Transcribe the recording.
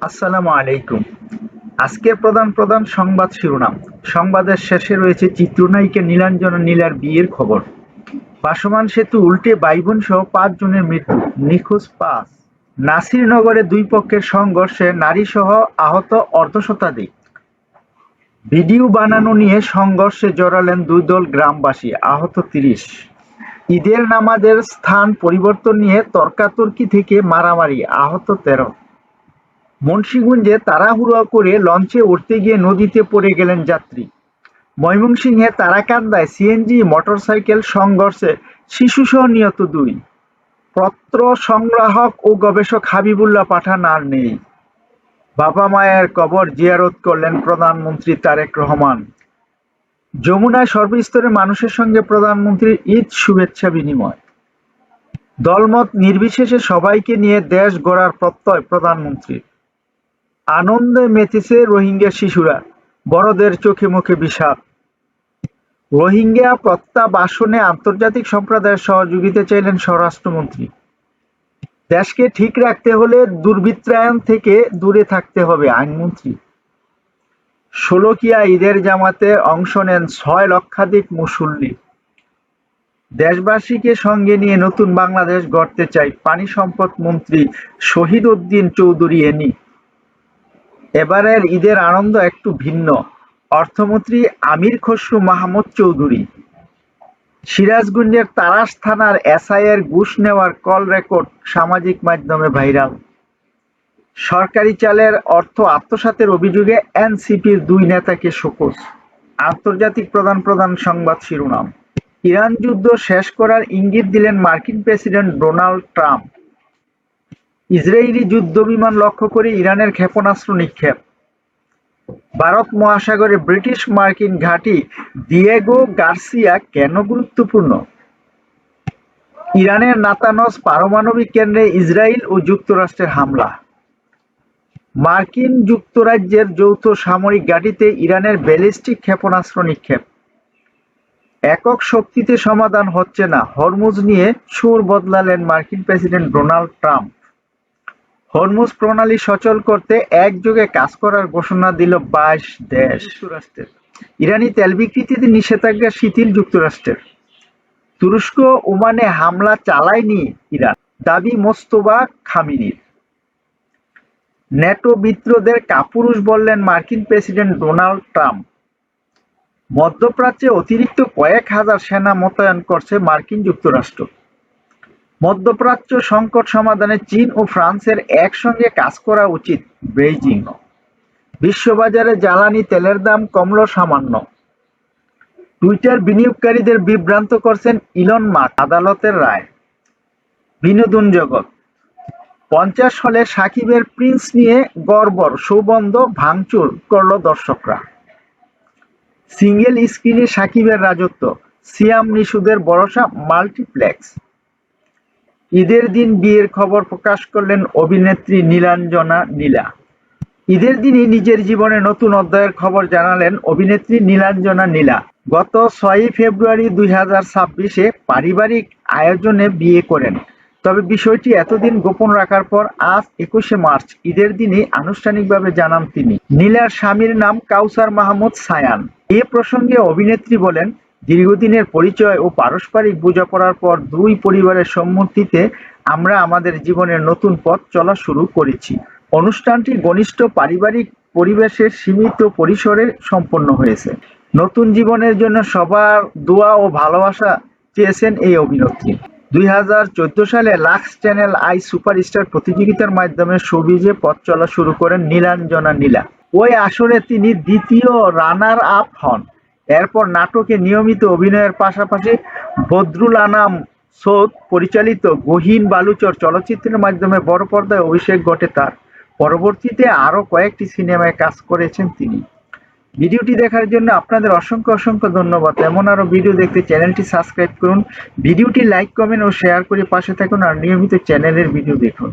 আসসালামু আলাইকুম। আজকের প্রধান সংবাদ শিরোনাম। সংবাদের শেষে রয়েছে চিত্রনায়িকা নীলাঞ্জনা নীলার বিয়ের খবর। ভাসমান সেতু উল্টে ভাইবোন সহ ৫ জনের মৃত্যু, নিখোঁজ ৫। নাসিরনগরে দুই পক্ষের সংঘর্ষে নারীসহ আহত অর্ধশতাধিক। ভিডিও বানানো নিয়ে সংঘর্ষে জড়ালেন দুই দল, গ্রামবাসী, আহত ৩০। ঈদের নামাজের স্থান পরিবর্তন নিয়ে তর্কাতর্কি থেকে মারামারি, আহত ১৩। মুন্সিগঞ্জে তাড়াহুড়ো করে লঞ্চে উঠতে গিয়ে নদীতে পড়ে গেলেন যাত্রী। ময়মনসিংহে তারাকান্দায় সিএনজি মোটরসাইকেল সংঘর্ষে শিশুসহ নিহত ২। পত্র সংগ্রাহক ও গবেষক হাবিবুল্লাহ পাঠান আর নেই। বাবা মায়ের কবর জিয়ারত করলেন প্রধানমন্ত্রী তারেক রহমান। যমুনায় সর্বস্তরের মানুষের সঙ্গে প্রধানমন্ত্রীর ঈদ শুভেচ্ছা বিনিময়। দলমত নির্বিশেষে সবাইকে নিয়ে দেশ গড়ার প্রত্যয় প্রধানমন্ত্রীর। আনন্দে মেতেছে রোহিঙ্গা শিশুরা, বড়দের চোখে মুখে বিষাদ। রোহিঙ্গা প্রত্যাবাসনে আন্তর্জাতিক সম্প্রদায়ের সহযোগিতা চাইলেন স্বরাষ্ট্রমন্ত্রী। দেশকে ঠিক রাখতে হলে দুর্বৃত্তায়ন থেকে দূরে থাকতে হবে, আইনমন্ত্রী। শোলাকিয়া ঈদের জামাতে অংশ নেন ৬ লক্ষাধিক মুসল্লি। দেশবাসীকে সঙ্গে নিয়ে নতুন বাংলাদেশ গড়তে চাই, পানি সম্পদ মন্ত্রী শহীদ উদ্দিন চৌধুরী এনি। এবারের ঈদের আনন্দ একটু ভিন্ন, অর্থমন্ত্রী আমির খসরু মাহমুদ চৌধুরী। সিরাজগঞ্জের তাড়াশ থানার এসআইয়ের ঘুষ নেওয়ার কল রেকর্ড সামাজিক মাধ্যমে ভাইরাল। সরকারি চালের অর্থ আত্মসাতের অভিযোগে এনসিপির ২ নেতাকে শোকজ। আন্তর্জাতিক প্রধান সংবাদ শিরোনাম। ইরান যুদ্ধ শেষ করার ইঙ্গিত দিলেন মার্কিন প্রেসিডেন্ট ডোনাল্ড ট্রাম্প। ইসরায়েলি যুদ্ধবিমান লক্ষ্য করে ইরানের ক্ষেপণাস্ত্র নিক্ষেপ। ভারত মহাসাগরে ব্রিটিশ মার্কিন ঘাঁটি দিয়েগো গার্সিয়া কেন গুরুত্বপূর্ণ? ইরানের নাতানজ পারমাণবিক কেন্দ্রে ইসরায়েল ও যুক্তরাষ্ট্রের হামলা। মার্কিন যুক্তরাজ্যের যৌথ সামরিক ঘাঁটিতে ইরানের ব্যালিস্টিক ক্ষেপণাস্ত্র নিক্ষেপ। একক শক্তিতে সমাধান হচ্ছে না, হরমুজ নিয়ে সুর বদলালেন মার্কিন প্রেসিডেন্ট ডোনাল্ড ট্রাম্প। হরমুজ প্রণালী সচল করতে একযোগে কাজ করার ঘোষণা দিল ২২ দেশ। যুক্তরাষ্ট্রের ইরানি তেল বিক্রিতে নিষেধাজ্ঞা শিথিল যুক্তরাষ্ট্রের। তুরস্ক ওমানে হামলা চালায়নি ইরান, দাবি মোস্তফা খামেনির। ন্যাটো মিত্রদের কাপুরুষ বললেন মার্কিন প্রেসিডেন্ট ডোনাল্ড ট্রাম্প। মধ্যপ্রাচ্যে অতিরিক্ত কয়েক হাজার সেনা মোতায়েন করছে মার্কিন যুক্তরাষ্ট্র। মধ্যপ্রাচ্য সংকট সমাধানে চীন ও ফ্রান্সের একসঙ্গে কাজ করা উচিত, বেইজিং। বিশ্ববাজারে জ্বালানি তেলের দাম কমল সামান্য। টুইটার বিনিয়োগকারীদের বিভ্রান্ত করছেন ইলন মাস্ক, আদালতের রায়। বিনোদন জগৎ। ৫০ হলে সাকিবের প্রিন্স নিয়ে গড়বড়, সৌবন্ধ ভাঙচুর করল দর্শকরা। সিঙ্গেল স্ক্রিনে সাকিবের রাজত্ব, সিয়াম নিশুদের ভরসা মাল্টিপ্লেক্স। ঈদের দিন বিয়ের খবর প্রকাশ করলেন অভিনেত্রী নীলাঞ্জনা নীলা। ঈদের দিনই নিজের জীবনে নতুন অধ্যায়ের খবর জানালেন অভিনেত্রী নীলাঞ্জনা নীলা। গত ৬ ফেব্রুয়ারি ২০২৬-এ পারিবারিক আয়োজনে বিয়ে করেন। তবে বিষয়টি এতদিন গোপন রাখার পর আজ ২১শে মার্চ ঈদের দিনই আনুষ্ঠানিকভাবে জানান তিনি। নীলার স্বামীর নাম কাউসার মাহমুদ সায়ান। এ প্রসঙ্গে অভিনেত্রী বলেন, দীর্ঘদিনের পরিচয় ও পারস্পরিক বোঝাপড়ার পর দুই পরিবারের সম্মতিতে আমরা আমাদের জীবনের নতুন পথ চলা শুরু করেছি। অনুষ্ঠানটি ঘনিষ্ঠ পারিবারিক পরিবেশে সীমিত পরিসরে সম্পন্ন হয়েছে। নতুন জীবনের জন্য সবার দোয়া ও ভালোবাসা চেয়েছেন এই অভিনেত্রী। ২০১৪ সালে লাক্স চ্যানেল আই সুপারস্টার প্রতিযোগিতার মাধ্যমে শোবিজে পথ চলা শুরু করেন নীলাঞ্জনা নীলা। ওই আসরে তিনি দ্বিতীয় রানার আপ হন। এরপর নাটকে নিয়মিত অভিনয়ের পাশাপাশি বদরুল আনাম সৌদ পরিচালিত গহীন বালুচর চলচ্চিত্রের মাধ্যমে বড় পর্দায় অভিষেক ঘটে তার। পরবর্তীতে আরও কয়েকটি সিনেমায় কাজ করেছেন তিনি। ভিডিওটি দেখার জন্য আপনাদের অসংখ্য ধন্যবাদ। এমন আরও ভিডিও দেখতে চ্যানেলটি সাবস্ক্রাইব করুন, ভিডিওটি লাইক, কমেন্ট ও শেয়ার করে পাশে থাকুন আর নিয়মিত চ্যানেলের ভিডিও দেখুন।